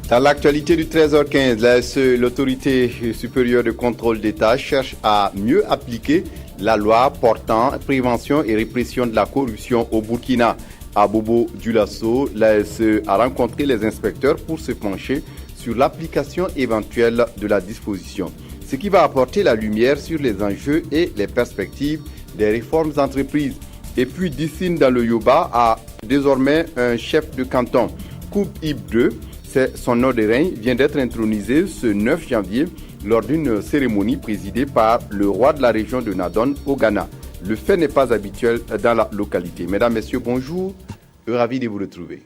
Dans l'actualité du 13h15, l'autorité supérieure de contrôle d'État cherche à mieux appliquer la loi portant prévention et répression de la corruption au Burkina. À Bobo Dioulasso, l'ASE a rencontré les inspecteurs pour se pencher sur l'application éventuelle de la disposition, ce qui va apporter la lumière sur les enjeux et les perspectives des réformes entreprises. Et puis Dissine dans le Yoba a désormais un chef de canton. Koub Ib II, c'est son nom de règne, vient d'être intronisé ce 9 janvier lors d'une cérémonie présidée par le roi de la région de Nadon au Ghana. Le fait n'est pas habituel dans la localité. Mesdames, Messieurs, bonjour. Ravi de vous retrouver.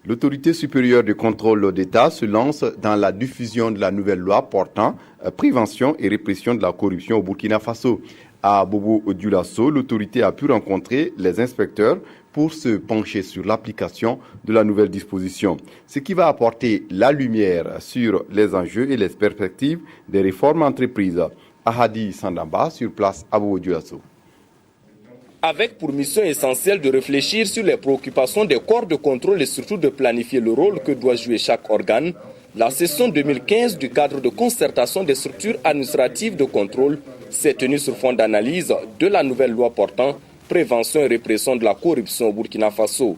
L'autorité supérieure de contrôle d'État se lance dans la diffusion de la nouvelle loi portant prévention et répression de la corruption au Burkina Faso. À Bobo Dioulasso, l'autorité a pu rencontrer les inspecteurs pour se pencher sur l'application de la nouvelle disposition, ce qui va apporter la lumière sur les enjeux et les perspectives des réformes entreprises. Ahadi Sandamba sur place à Bobo Dioulasso. Avec pour mission essentielle de réfléchir sur les préoccupations des corps de contrôle et surtout de planifier le rôle que doit jouer chaque organe, la session 2015 du cadre de concertation des structures administratives de contrôle s'est tenue sur fond d'analyse de la nouvelle loi portant prévention et répression de la corruption au Burkina Faso.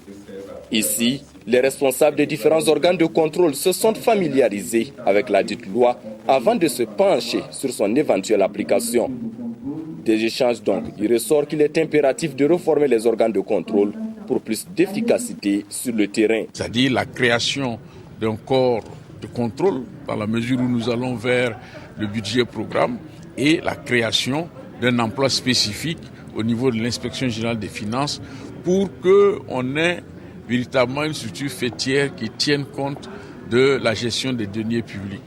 Ici, les responsables des différents organes de contrôle se sont familiarisés avec la dite loi avant de se pencher sur son éventuelle application. Des échanges donc, il ressort qu'il est impératif de reformer les organes de contrôle pour plus d'efficacité sur le terrain. C'est-à-dire la création d'un corps de contrôle dans la mesure où nous allons vers le budget programme et la création d'un emploi spécifique au niveau de l'inspection générale des finances pour qu'on ait véritablement une structure faîtière qui tienne compte de la gestion des deniers publics.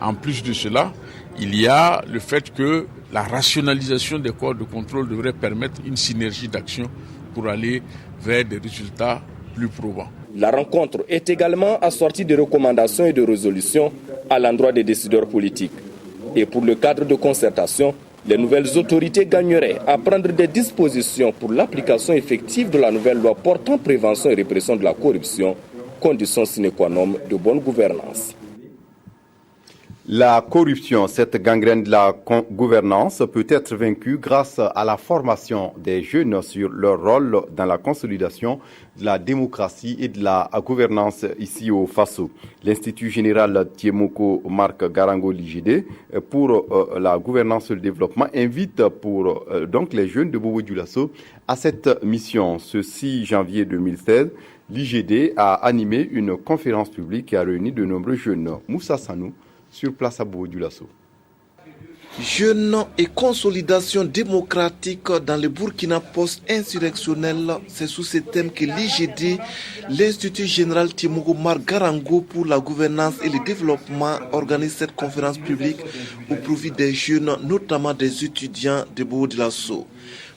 En plus de cela, il y a le fait que la rationalisation des corps de contrôle devrait permettre une synergie d'action pour aller vers des résultats plus probants. La rencontre est également assortie de recommandations et de résolutions à l'endroit des décideurs politiques. Et pour le cadre de concertation, les nouvelles autorités gagneraient à prendre des dispositions pour l'application effective de la nouvelle loi portant prévention et répression de la corruption, condition sine qua non de bonne gouvernance. La corruption, cette gangrène de la gouvernance, peut être vaincue grâce à la formation des jeunes sur leur rôle dans la consolidation de la démocratie et de la gouvernance ici au Faso. L'Institut général Tiemoko Marc Garango l'IGD pour la gouvernance et le développement invite donc les jeunes de Bobo Dioulasso à cette mission. Ce 6 janvier 2016, l'IGD a animé une conférence publique qui a réuni de nombreux jeunes. Moussa Sanou, sur place à Bobo Dioulasso. Jeunes et consolidation démocratique dans le Burkina post-insurrectionnel, c'est sous ce thème que l'IGD, l'Institut général Tiemoko Marc Garango pour la gouvernance et le développement, organise cette conférence publique au profit des jeunes, notamment des étudiants de Bobo Dioulasso.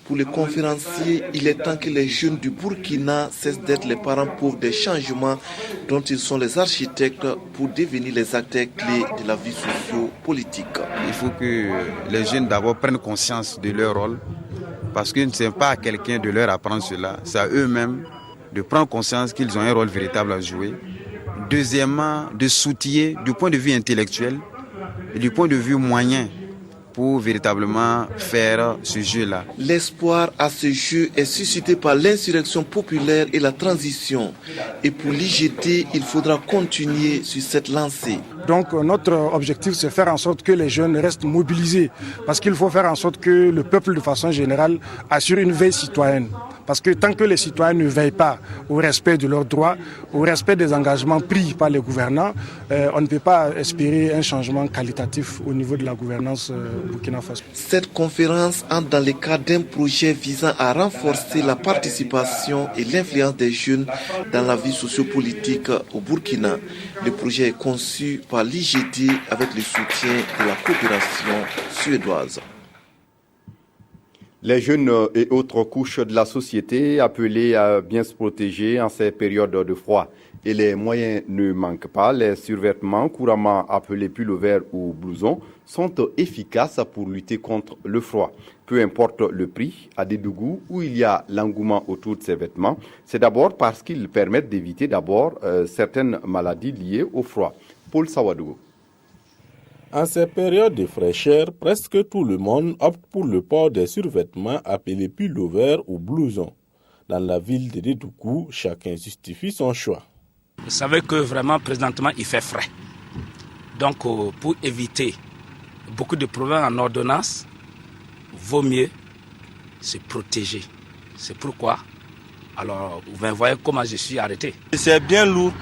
Pour les conférenciers, il est temps que les jeunes du Burkina cessent d'être les parents pauvres des changements dont ils sont les architectes pour devenir les acteurs clés de la vie socio-politique. Il faut que les jeunes d'abord prennent conscience de leur rôle parce que ce n'est pas à quelqu'un de leur apprendre cela, c'est à eux-mêmes de prendre conscience qu'ils ont un rôle véritable à jouer. Deuxièmement, de s'outiller du point de vue intellectuel et du point de vue moyen pour véritablement faire ce jeu-là. L'espoir à ce jeu est suscité par l'insurrection populaire et la transition. Et pour l'IGD, il faudra continuer sur cette lancée. Donc notre objectif, c'est faire en sorte que les jeunes restent mobilisés. Parce qu'il faut faire en sorte que le peuple, de façon générale, assure une veille citoyenne. Parce que tant que les citoyens ne veillent pas au respect de leurs droits, au respect des engagements pris par les gouvernants, on ne peut pas espérer un changement qualitatif au niveau de la gouvernance Burkina Faso. Cette conférence entre dans le cadre d'un projet visant à renforcer la participation et l'influence des jeunes dans la vie sociopolitique au Burkina. Le projet est conçu par l'IGD avec le soutien de la coopération suédoise. Les jeunes et autres couches de la société appelées à bien se protéger en ces périodes de froid. Et les moyens ne manquent pas. Les survêtements, couramment appelés pullovers ou blousons, sont efficaces pour lutter contre le froid. Peu importe le prix, à Dédougou, où il y a l'engouement autour de ces vêtements, c'est d'abord parce qu'ils permettent d'éviter certaines maladies liées au froid. Paul Sawadou. En ces périodes de fraîcheur, presque tout le monde opte pour le port des survêtements appelés pullovers ou blousons. Dans la ville de Dédougou, chacun justifie son choix. Vous savez que vraiment, présentement, il fait frais. Donc, pour éviter beaucoup de problèmes en ordonnance, vaut mieux se protéger. C'est pourquoi, alors, vous voyez comment je suis arrêté. C'est bien lourd.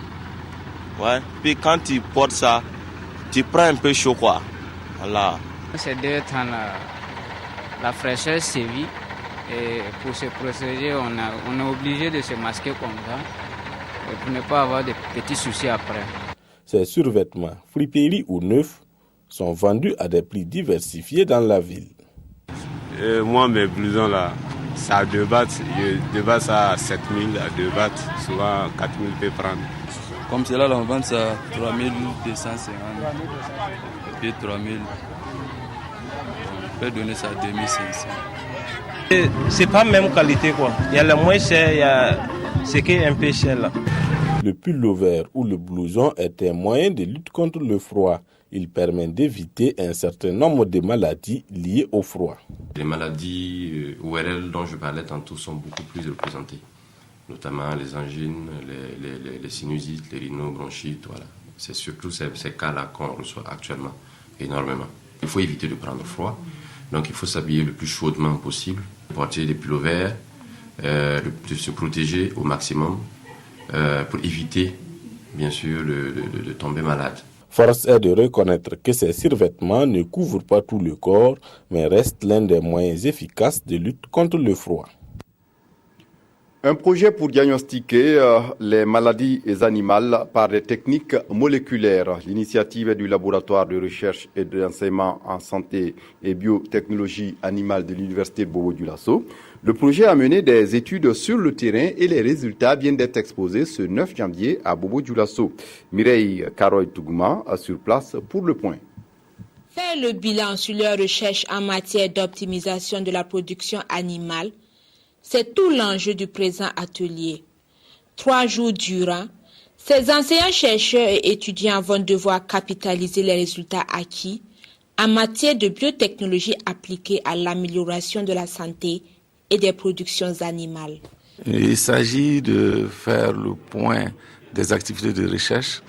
Ouais. Puis quand tu portes ça, tu prends un peu chaud, quoi. Voilà. Ces 2 temps-là, la fraîcheur sévit. Et pour se protéger, on est obligé de se masquer comme ça. Pour ne pas avoir de petits soucis après. Ces survêtements, friperies ou neufs, sont vendus à des prix diversifiés dans la ville. Moi, mes blousons là, ça a 2 bahts. De base, ça a 7 000 à 2 bahts. Souvent, 4 000 peut prendre. Comme cela, là, on vend ça à 3 250. Et puis 3 000. On peut donner ça à 2 500. C'est pas même qualité, quoi. Il y a le moins cher, il y a ce qui est un peu cher là. Le pullover ou le blouson est un moyen de lutte contre le froid. Il permet d'éviter un certain nombre de maladies liées au froid. Les maladies ORL dont je parlais tantôt sont beaucoup plus représentées, notamment les angines, les sinusites, les rhinobronchites. Voilà. C'est surtout ces cas-là qu'on reçoit actuellement énormément. Il faut éviter de prendre froid, donc il faut s'habiller le plus chaudement possible, porter des pullovers, de se protéger au maximum pour éviter, bien sûr, de tomber malade. Force est de reconnaître que ces survêtements ne couvrent pas tout le corps, mais restent l'un des moyens efficaces de lutte contre le froid. Un projet pour diagnostiquer les maladies animales par des techniques moléculaires. L'initiative est du laboratoire de recherche et d'enseignement en santé et biotechnologie animale de l'université de Bobo-Dioulasso. Le projet a mené des études sur le terrain et les résultats viennent d'être exposés ce 9 janvier à Bobo-Dioulasso. Mireille Karoy-Tougouma sur place pour le point. Faire le bilan sur leurs recherches en matière d'optimisation de la production animale, c'est tout l'enjeu du présent atelier. 3 jours durant, ces enseignants, chercheurs et étudiants vont devoir capitaliser les résultats acquis en matière de biotechnologie appliquée à l'amélioration de la santé et des productions animales. Il s'agit de faire le point des activités de recherche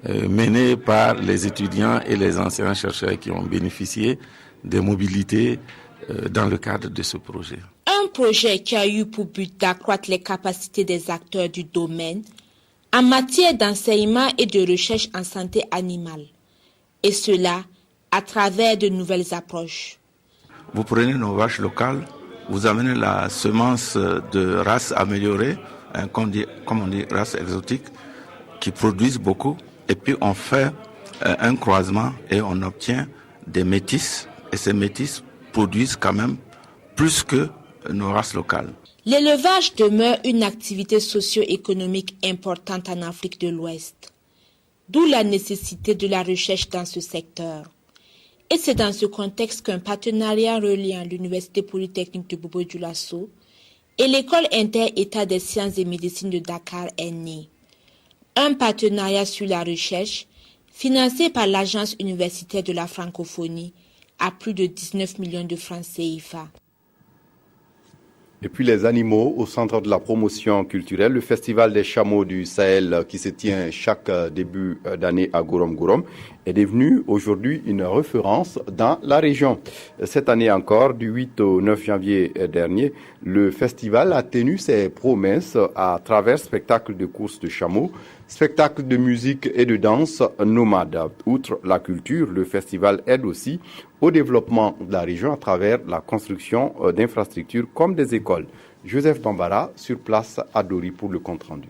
menées par les étudiants et les enseignants-chercheurs qui ont bénéficié des mobilités dans le cadre de ce projet. Un projet qui a eu pour but d'accroître les capacités des acteurs du domaine en matière d'enseignement et de recherche en santé animale. Et cela à travers de nouvelles approches. Vous prenez nos vaches locales, vous amenez la semence de races améliorées, comme on dit races exotiques, qui produisent beaucoup. Et puis on fait un croisement et on obtient des métis. Et ces métis produisent quand même plus que nos races locales. L'élevage demeure une activité socio-économique importante en Afrique de l'Ouest. D'où la nécessité de la recherche dans ce secteur. Et c'est dans ce contexte qu'un partenariat reliant l'Université polytechnique de Bobo-Dioulasso et l'École inter-État des sciences et médecine de Dakar est né. Un partenariat sur la recherche financé par l'Agence universitaire de la francophonie à plus de 19 millions de francs CFA. Et puis les animaux au centre de la promotion culturelle, le Festival des chameaux du Sahel qui se tient chaque début d'année à Gorom est devenu aujourd'hui une référence dans la région. Cette année encore, du 8 au 9 janvier dernier, le festival a tenu ses promesses à travers spectacles de courses de chameaux, spectacles de musique et de danse nomade. Outre la culture, le festival aide aussi au développement de la région à travers la construction d'infrastructures comme des écoles. Joseph Bambara, sur place à Dori pour le compte-rendu.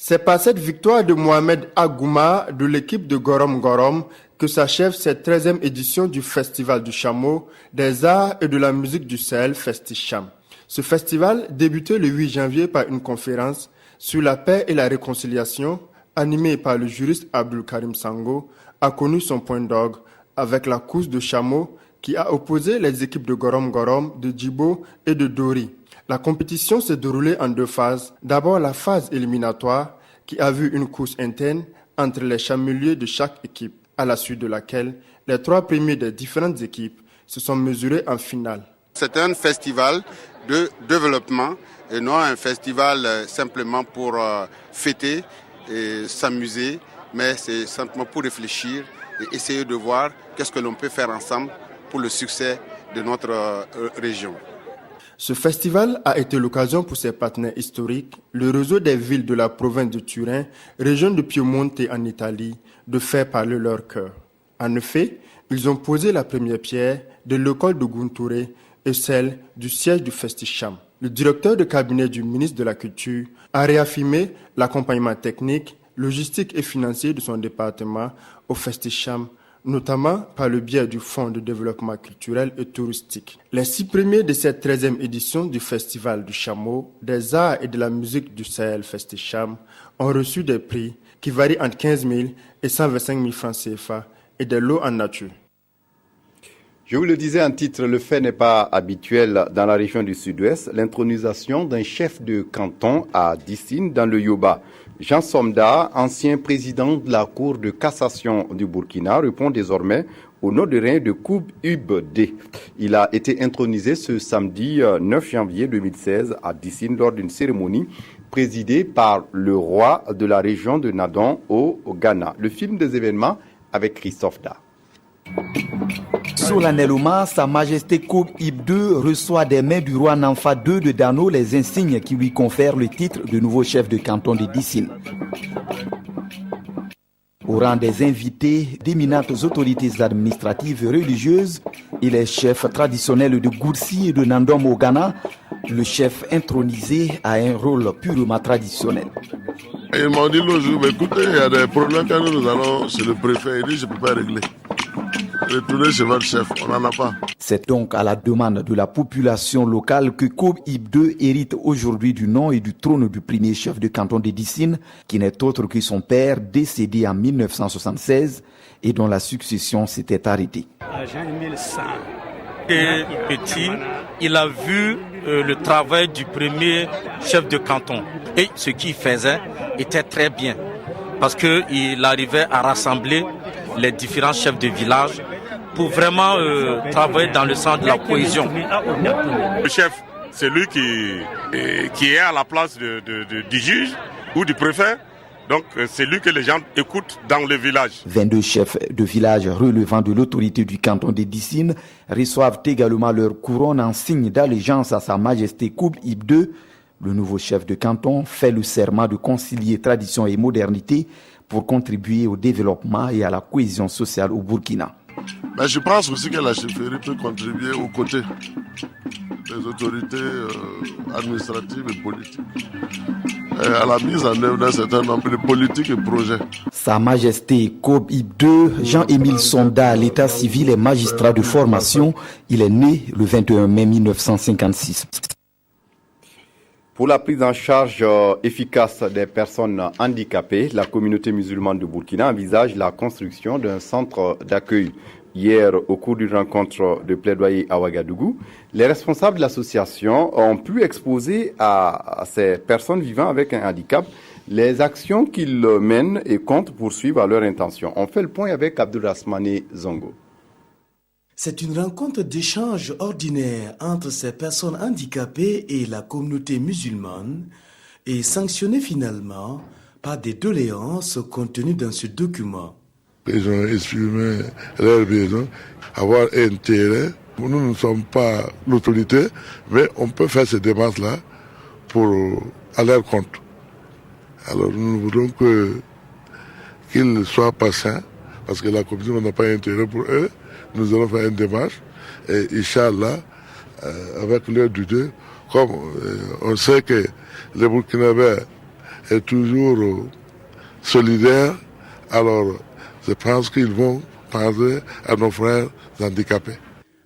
C'est par cette victoire de Mohamed Agouma de l'équipe de Gorom que s'achève cette 13e édition du Festival du Chameau, des Arts et de la Musique du Sahel, Festicham. Ce festival débutait le 8 janvier par une conférence sur la paix et la réconciliation, animé par le juriste Abdul Karim Sango, a connu son point d'orgue avec la course de chameaux qui a opposé les équipes de Gorom Gorom, de Djibo et de Dori. La compétition s'est déroulée en 2 phases. D'abord la phase éliminatoire qui a vu une course interne entre les chameliers de chaque équipe, à la suite de laquelle les 3 premiers des différentes équipes se sont mesurés en finale. C'est un festival de développement et non un festival simplement pour fêter et s'amuser, mais c'est simplement pour réfléchir et essayer de voir qu'est-ce que l'on peut faire ensemble pour le succès de notre région. Ce festival a été l'occasion pour ses partenaires historiques, le réseau des villes de la province de Turin, région de Piemonte en Italie, de faire parler leur cœur. En effet, ils ont posé la première pierre de l'école de Gunture et celle du siège du Festicham. Le directeur de cabinet du ministre de la Culture a réaffirmé l'accompagnement technique, logistique et financier de son département au Festicham, notamment par le biais du Fonds de développement culturel et touristique. Les 6 premiers de cette 13e édition du Festival du Chameau, des arts et de la musique du Sahel Festicham ont reçu des prix qui varient entre 15 000 et 125 000 francs CFA et des lots en nature. Je vous le disais en titre, le fait n'est pas habituel dans la région du Sud-Ouest, l'intronisation d'un chef de canton à Dissine dans le Yoba. Jean Somda, ancien président de la Cour de cassation du Burkina, répond désormais au nom de rien de Koub Ibd. Il a été intronisé ce samedi 9 janvier 2016 à Dissine lors d'une cérémonie présidée par le roi de la région de Nadon au Ghana. Le film des événements avec Christophe Da. Solennellement, Sa Majesté Koub Ibd reçoit des mains du roi Namfa II de Dano les insignes qui lui confèrent le titre de nouveau chef de canton de Dissine. Au rang des invités, d'éminentes autorités administratives et religieuses et les chefs traditionnels de Goursi et de Nandom au Ghana, le chef intronisé a un rôle purement traditionnel. Ils m'ont dit l'autre jour, écoutez, il y a des problèmes quand nous allons chez le préfet, il dit je ne peux pas régler. Retournez chez votre chef, on n'en a pas. C'est donc à la demande de la population locale que Koub Ibd hérite aujourd'hui du nom et du trône du premier chef de canton de Dissine, qui n'est autre que son père décédé en 1976 et dont la succession s'était arrêtée. Jean-Émile San, petit, il a vu le travail du premier chef de canton et ce qu'il faisait était très bien parce qu'il arrivait à rassembler les différents chefs de village pour vraiment travailler dans le sens de la cohésion. Le chef, c'est lui qui est à la place du juge ou du préfet. Donc c'est lui que les gens écoutent dans le village. 22 chefs de village relevant de l'autorité du canton de Dissine reçoivent également leur couronne en signe d'allégeance à Sa Majesté Koub Ibd. Le nouveau chef de canton fait le serment de concilier tradition et modernité pour contribuer au développement et à la cohésion sociale au Burkina. Mais je pense aussi que la chefferie peut contribuer aux côtés des autorités administratives et politiques et à la mise en œuvre d'un certain nombre de politiques et projets. Sa Majesté Koub Ibd, Jean-Émile Sonda, l'état civil et magistrat de formation, il est né le 21 mai 1956. Pour la prise en charge efficace des personnes handicapées, la communauté musulmane de Burkina envisage la construction d'un centre d'accueil. Hier, au cours d'une rencontre de plaidoyer à Ouagadougou, les responsables de l'association ont pu exposer à ces personnes vivant avec un handicap les actions qu'ils mènent et comptent poursuivre à leur intention. On fait le point avec Abdulrahmane Zongo. C'est une rencontre d'échange ordinaire entre ces personnes handicapées et la communauté musulmane et sanctionnée finalement par des doléances contenues dans ce document. Ils ont exprimé leur besoin, avoir intérêt. Nous ne sommes pas l'autorité, mais on peut faire ces démarches-là à leur compte. Alors nous voudrons qu'ils soient patients, parce que la commission n'a pas intérêt pour eux. Nous allons faire une démarche et Inch'Allah, avec l'heure du Dieu, comme on sait que le Burkinabé est toujours solidaire, alors je pense qu'ils vont penser à nos frères handicapés.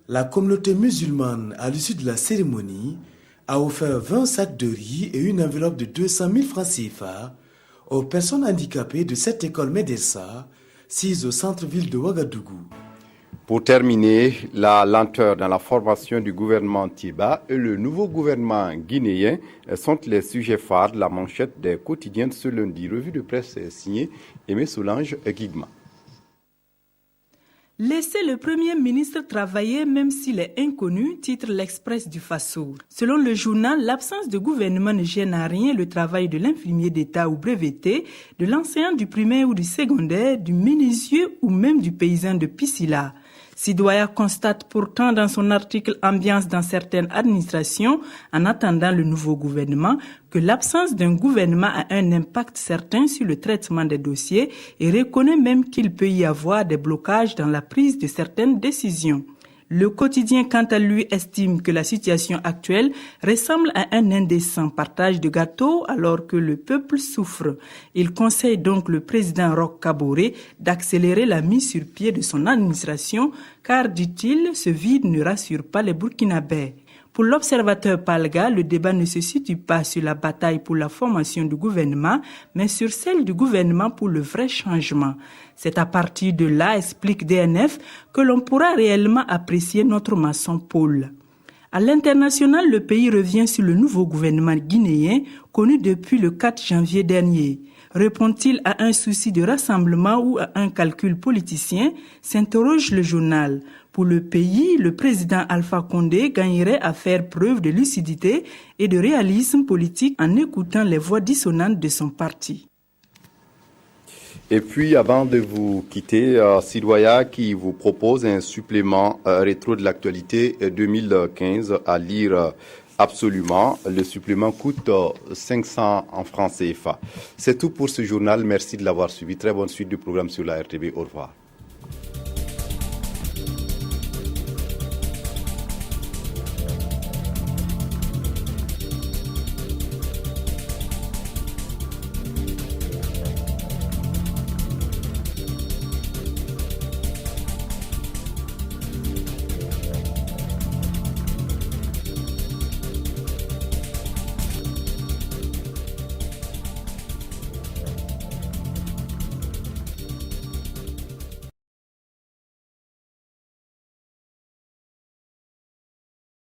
La communauté musulmane, à l'issue de la cérémonie, a offert 20 sacs de riz et une enveloppe de 200 000 francs CFA aux personnes handicapées de cette école Medessa, sise au centre-ville de Ouagadougou. Pour terminer, la lenteur dans la formation du gouvernement Tiba et le nouveau gouvernement guinéen sont les sujets phares de la manchette des quotidiens de ce lundi. Revue de presse signée Aimé Solange Guigma. Laissez le Premier ministre travailler même s'il est inconnu, titre l'Express du Fassour. Selon le journal, l'absence de gouvernement ne gêne à rien le travail de l'infirmier d'État ou breveté, de l'enseignant du primaire ou du secondaire, du menuisier ou même du paysan de Piscila. Sidoya constate pourtant dans son article « Ambiance dans certaines administrations » en attendant le nouveau gouvernement que l'absence d'un gouvernement a un impact certain sur le traitement des dossiers et reconnaît même qu'il peut y avoir des blocages dans la prise de certaines décisions. Le quotidien, quant à lui, estime que la situation actuelle ressemble à un indécent partage de gâteaux alors que le peuple souffre. Il conseille donc le président Roch Kaboré d'accélérer la mise sur pied de son administration car, dit-il, ce vide ne rassure pas les Burkinabés. Pour l'observateur Palga, le débat ne se situe pas sur la bataille pour la formation du gouvernement, mais sur celle du gouvernement pour le vrai changement. C'est à partir de là, explique DNF, que l'on pourra réellement apprécier notre maçon Paul. À l'international, le pays revient sur le nouveau gouvernement guinéen, connu depuis le 4 janvier dernier. Répond-il à un souci de rassemblement ou à un calcul politicien, s'interroge le journal. Pour le pays, le président Alpha Condé gagnerait à faire preuve de lucidité et de réalisme politique en écoutant les voix dissonantes de son parti. Et puis, avant de vous quitter, Sidoya qui vous propose un supplément rétro de l'actualité 2015 à lire absolument. Le supplément coûte 500 en francs CFA. C'est tout pour ce journal. Merci de l'avoir suivi. Très bonne suite du programme sur la RTB. Au revoir.